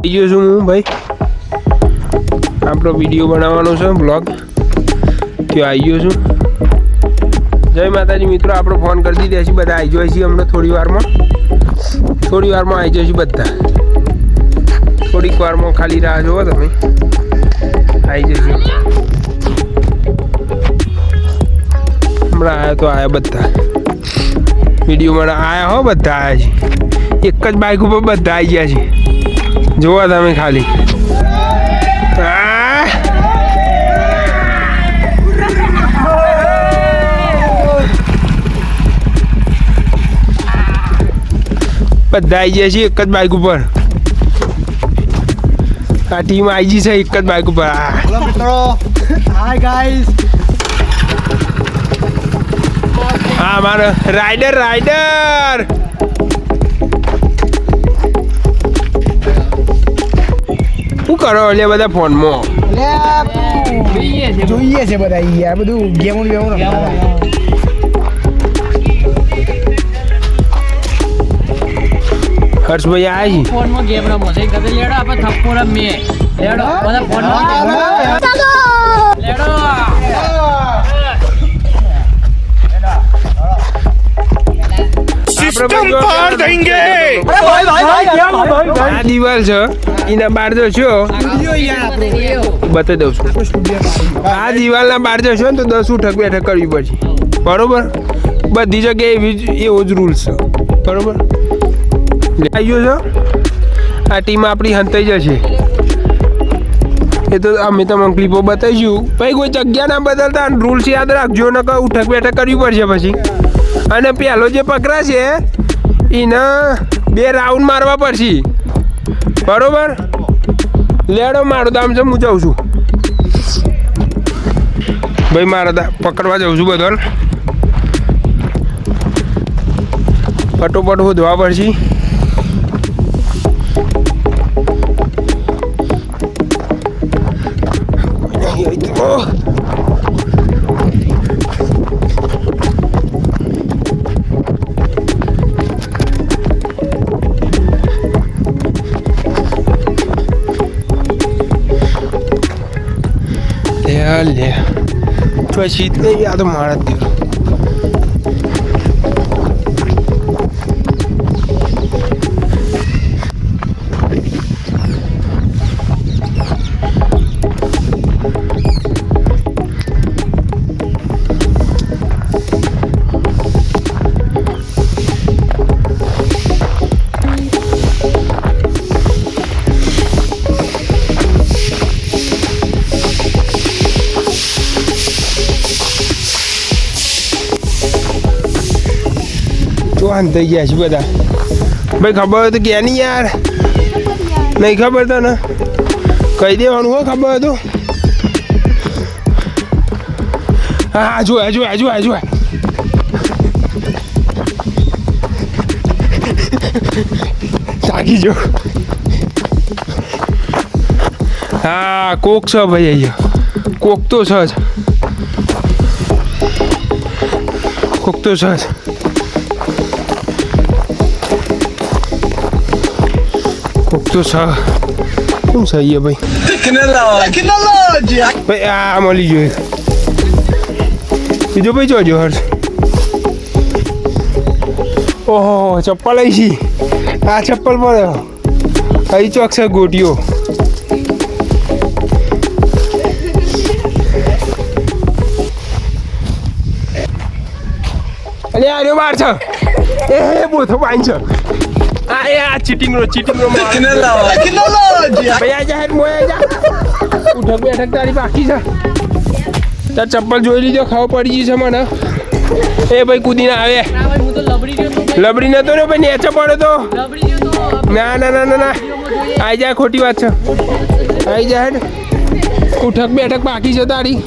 ગયો છું હું ભાઈ, આપણો વિડીયો બનાવવાનો છે બ્લોગ, ત્યાં આવી ગયો છું. જય માતાજી મિત્રો, આપણો ફોન કરી દીધા છે, બધા આવી જાય છે હમણાં થોડી વારમાં આવી જશે બધા. થોડીક વારમાં ખાલી રાહ જોવો તમે, આવી જશે. હમણાં આવ્યા તો આવ્યા બધા, વિડીયોમાં આવ્યા હો, બધા આવ્યા છે. એક જ બાઇક ઉપર બધા આવી ગયા છે, જોવા તમે ખાલી. બધા આવી ગયા છે એક જ બાઇક ઉપર. આ ટીમ આવી ગઈ છે એક જ બાઇક ઉપર. હેલો મિત્રો, હાય ગાઈસ. હા મારો રાઈડર શું કરો એટલે બધા ફોનમાં જોઈએ છે બધા યાર, બધું ગેમો હર્ષભાઈ આવ્યા છે. ફોનમાં ગેમ રમો છે કદે લેડો આપણે થપ્પો રમીએ. લેડો બધા ફોનમાં લેડો. આ દિવાલ છે એના બાર જો છો બતાવી દઉં છું. આ દિવાલના બાર જશો ને તો 10 ઉઠક બેઠક કરવી પડશે, બરોબર? બધી જગ્યાએ એવો જ રૂલ્સ છે, બરોબર? આવી ગયો છો. આ ટીમ આપણી હંતાઈ જશે, એ તો અમે તમને ક્લિપો બતાવીશું. ભાઈ કોઈ જગ્યા ના બદલતા, રૂલ્સ યાદ રાખજો, ને ઉઠક બેઠક કરવી પડશે પછી. અને પહેલો જે પકડાશે એને 2 રાઉન્ડ મારવા પડશે, બરોબર? લેડો મારું દામ છે, હું જાઉં છું ભાઈ, મારા પકડવા જાઉં છું બધો. ફટોફટ શોધવા પડશે. લે પછી નહીં, આ તો મારા જ દેવ. ચોહાન થઈ ગયા છે બધા. ભાઈ ખબર હોય તો ક્યાં નહીં યાર, નહીં ખબર તો ને કહી દેવાનું હોય. ખબર હતું? હા જોયા તાકી જો. હા કોક છે ભાઈ, અહીંયા કોક તો છે જ, કોક તો છે જ. કોક તો શું છે ભાઈ? ભાઈ આ મળી જોઈએ. બીજો ભાઈ જોજો હર્ષ. ઓહો ચપ્પલ આવી છે. આ ચપ્પલ પર અહીં ચોક છે ગોટીઓ. અરે આર્યો બાર છે, એ બોથો બાંધ છે. આ ચીટિંગ રો ભાઈ આ જાહેર મોયા જા. ઉઠક બેઠક તારી બાકી છે. તાર ચપ્પલ જોઈ લીધો, ખાવ પડી ગઈ છે મને. એ ભાઈ કૂદીને આવે. લબડી નતો ને ભાઈ, નેચે પડ્યો તો. ના આઈ જાય, ખોટી વાત છે. આઈ જાય, ઉઠક બેઠક બાકી છે તારી.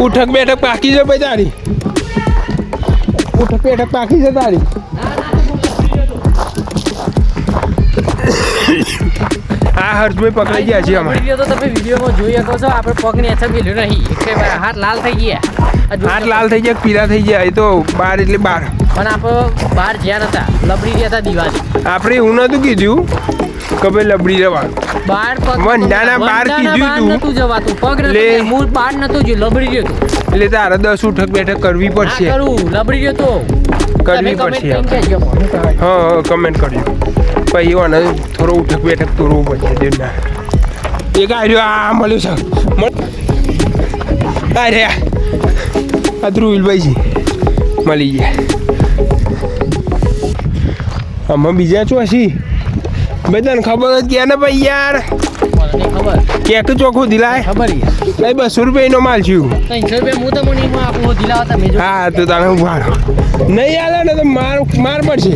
ઉઠક બેઠક બાકી છે ભાઈ તારી. ઉઠક બેઠક બાકી છે તારી. આ હર્ષભાઈ પકડાઈ ગયા છે અમારે. વિડીયો તો તમે વિડીયોમાં જોઈ શકો છો, આપણે પગ ને એચા મેલ્યો નહીં, હાથ લાલ થઈ ગયા. હાથ લાલ થઈ ગયા, પીળા થઈ ગયા. એ તો 12 એટલે 12. પણ આપણે બહાર જ્યાં હતા લબડી ગયા હતા દિવાળી આપણે એવું નતું કીધું કે ભાઈ લબડી રહેવાનું. બહાર પગ વંડાના બહાર કીધું તું. નતું જવાતું પગ લે. નતું મૂળ બહાર નતું જો લબડી ગયો તું. એટલે તારે 10 ઉઠક બેઠક કરવી આ પડશે. કરું લબડી ગયો તો કરવી તમે પડશે. comment કરીને કહેજો. હા કમેન્ટ કરજો. પછી એને થોડો ઉઠક બેઠક કરવું પડશે દેવના. એક આવ્યો આ મળ્યું છે અરે આ ધ્રુવીલભાઈ છે મળી ગયા. આમાં બીજા ચોસી ભાઈ તને ખબર જ કે ને ભાઈ યાર મને નહીં ખબર કેક ચોખ્ખું દિલાય ખબર યાર ભાઈ 200 રૂપિયાનો માલ છું. 300 રૂપિયા હું તમને એમાં આપું દિલાવા તમે જો હા તો તને ઉભા રહો. નહીં આલે ને તો માર પડશે.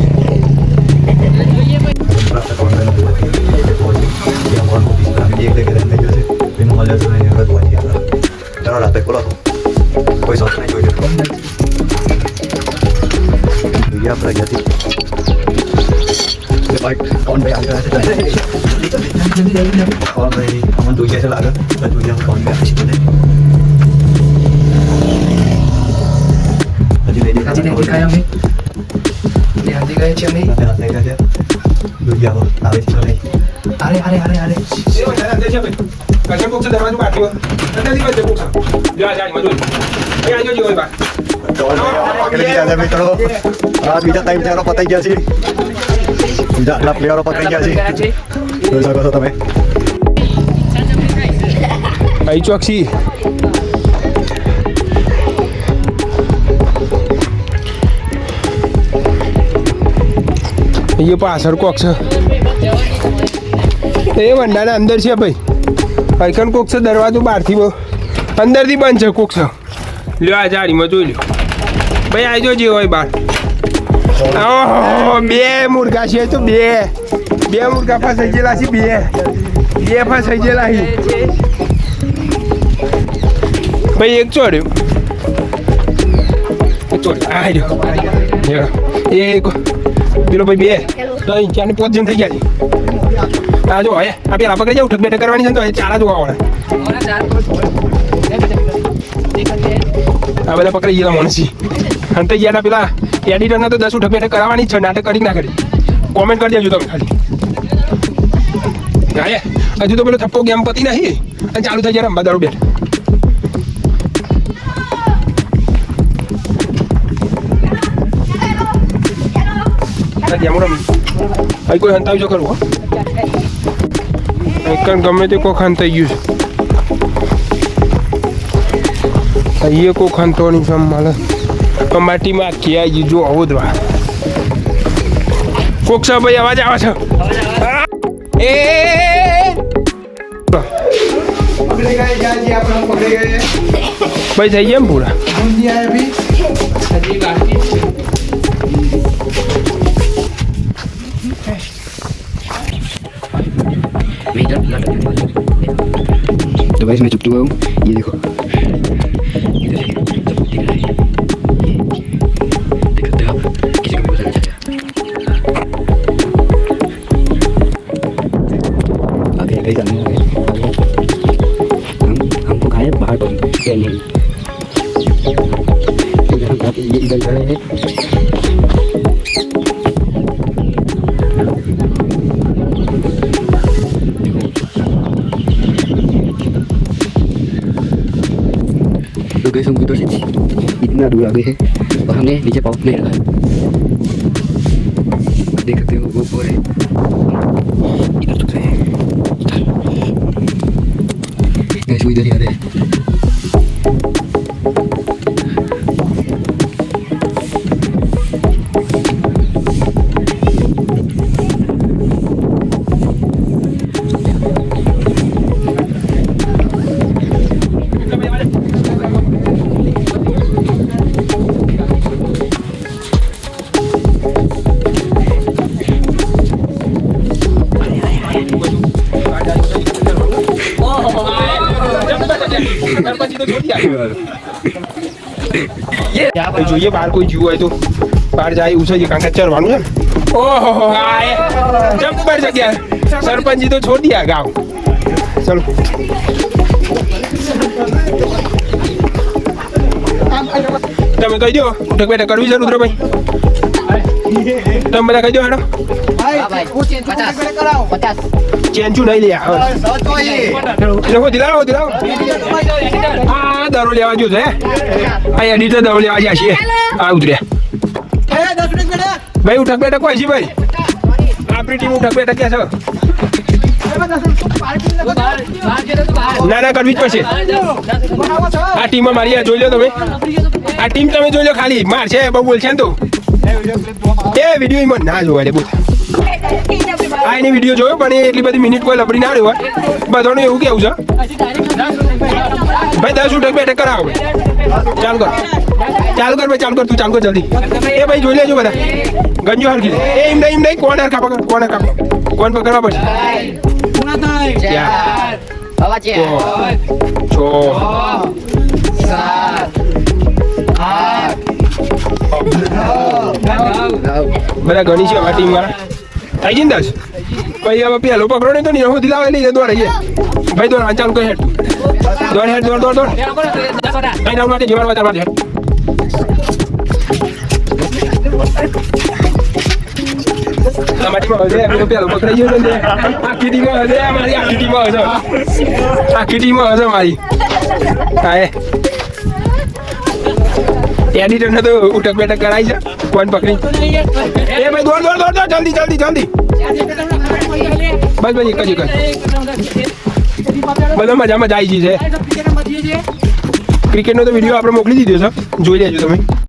બીજા ટાઈમ ચારો પતાઈ ગયા છે. બીજા આટલા પ્લેયરો પતાઈ ગયા છે. જોઈ શકો છો તમે. અહીં ચોકસી એ પાછળ કોક છે એ વંડાના અંદર છે ભાઈ. હરકન કોક છે દરવાજો બહારથી અંદરથી બંધ છે કોક છે. લ્યો આ જાળીમાં જોઈ લ્યો ભાઈ આવજો જે હોય બહાર. ઓહો બે મુર્ગા છે તો બે મુર્ગા ફસાઈ ગયેલા છે. બે ફસાઈ ગયેલા છે ભાઈ. એક ચોર્યો આ રહ્યો એક પેલો ભાઈ બે તો ચાની 5 જણ થઈ ગયા છે. હા જો હવે આ પેલા પકડી જાવ ઉઠક બેઠક કરવાની છે ને તો એ ચારા જોવા વાળા આ બધા પકડી ગયેલા માણસી. અને તો ગયા પેલા એડિટરના તો 10 ઉઠક બેઠક કરાવવાની જ છે. નાટક કરી ના કરી કોમેન્ટ કરી દેજો તમે ખાલી. હા હજુ તો પેલો થપ્પો ગેમ પતી નહીં અને ચાલુ થઈ જાય રમવા દારૂ બેઠ. અહીં કોઈ હંતાવજો કરવો ગમે તે કોક હંતાઈ ગયું છે. અહીંયા કોક હંતોની સમ માલે માટીમાં આખી આવી જો આવો દવા કોક છે ભાઈ અવાજ આવે છે. એ ભાઈ થઈ ગયા એમ પૂરા. तो भाई मैं चुप चुका हूँ. ये देखो देख सकते हो आप किसी को भी पता नहीं चलता. आगे कहीं जाने हमको खाए बाहर पर क्या नहीं ये इधर खड़े हैं. तो गैस हम उधर से इतना दूर आ गए हैं और हमने नीचे पाँव नहीं रखा है. देख सकते हो वो ऊपर है. इधर तो है गैस इधर ही आ रहे हैं. જોઈએ બહાર કોઈ જીવ હોય તો બહાર જાય એવું છે કારણ કે ચરવાનું છે ને. ઓહો જબ્બર જગ્યા સરપંચજી તો છોડી દિયા ગાँव. ચલો તમે કહી દો ઉઠક બેઠક કરવી છે રુદ્રભાઈ. તમે બધા કહી દો હેડો હા ભાઈ 50 ચેન છું નહીં લે હો દિલાવો હા દરો લેવા જો છે આ એડિટર દરો લેવા જ્યાં છીએ આ ઉતર્યા ભાઈ ઉઠક બેઠક હોય છે ભાઈ આપણી ટીમ ઉઠક બેઠક ક્યાં છે ના ના કરવી જ પડશે આ ટીમમાં મારી આ જોઈ લો તમે આ ટીમ તમે જોઈ લો ખાલી માર છે બહુ બોલ છે ને તો એ વિડીયો એમાં ના જોવાય લે બોલ આ એની વિડીયો જોયો પણ એ એટલી બધી મિનિટ કોઈ લપડી ના રહ્યો બધાનું એવું કેવું છે ભાઈ 10 ઉઠક બેઠક કરાવો ચાલુ કર ભાઈ ચાલુ કર તું ચાલુ કર જલ્દી એ ભાઈ જોઈ લેજો બધા ગંજો હરખી એ એમ નહીં કોણ હરખા પકડ કોણ પકડવા પડશે હવા છે 6 બધા ગણી છે અમારી ટીમ વાળા થઈ જઈને 10 પછી હવે પેલો પકડો નહીં તો નહીં હું દિલાવે લઈ દોડે છે ભાઈ દોડ ચાલુ કર હેડ દોડ અહીં રાઉન્ડ માટે જીવન માટે હેડ અમારી ટીમ હશે પેલો પકડાઈ ગયો ને આખી ટીમ હશે અમારી આખી ટીમ હશે મારી હા એડિટર ને તો ઉઠક બેઠક કરાઈ છે કોણ પકડી એ ભાઈ દોડ જલ્દી બસ એક જ બધા મજામાં જાય છે ક્રિકેટનો તો વિડીયો આપણે મોકલી દીધો છે જોઈ લેજો તમે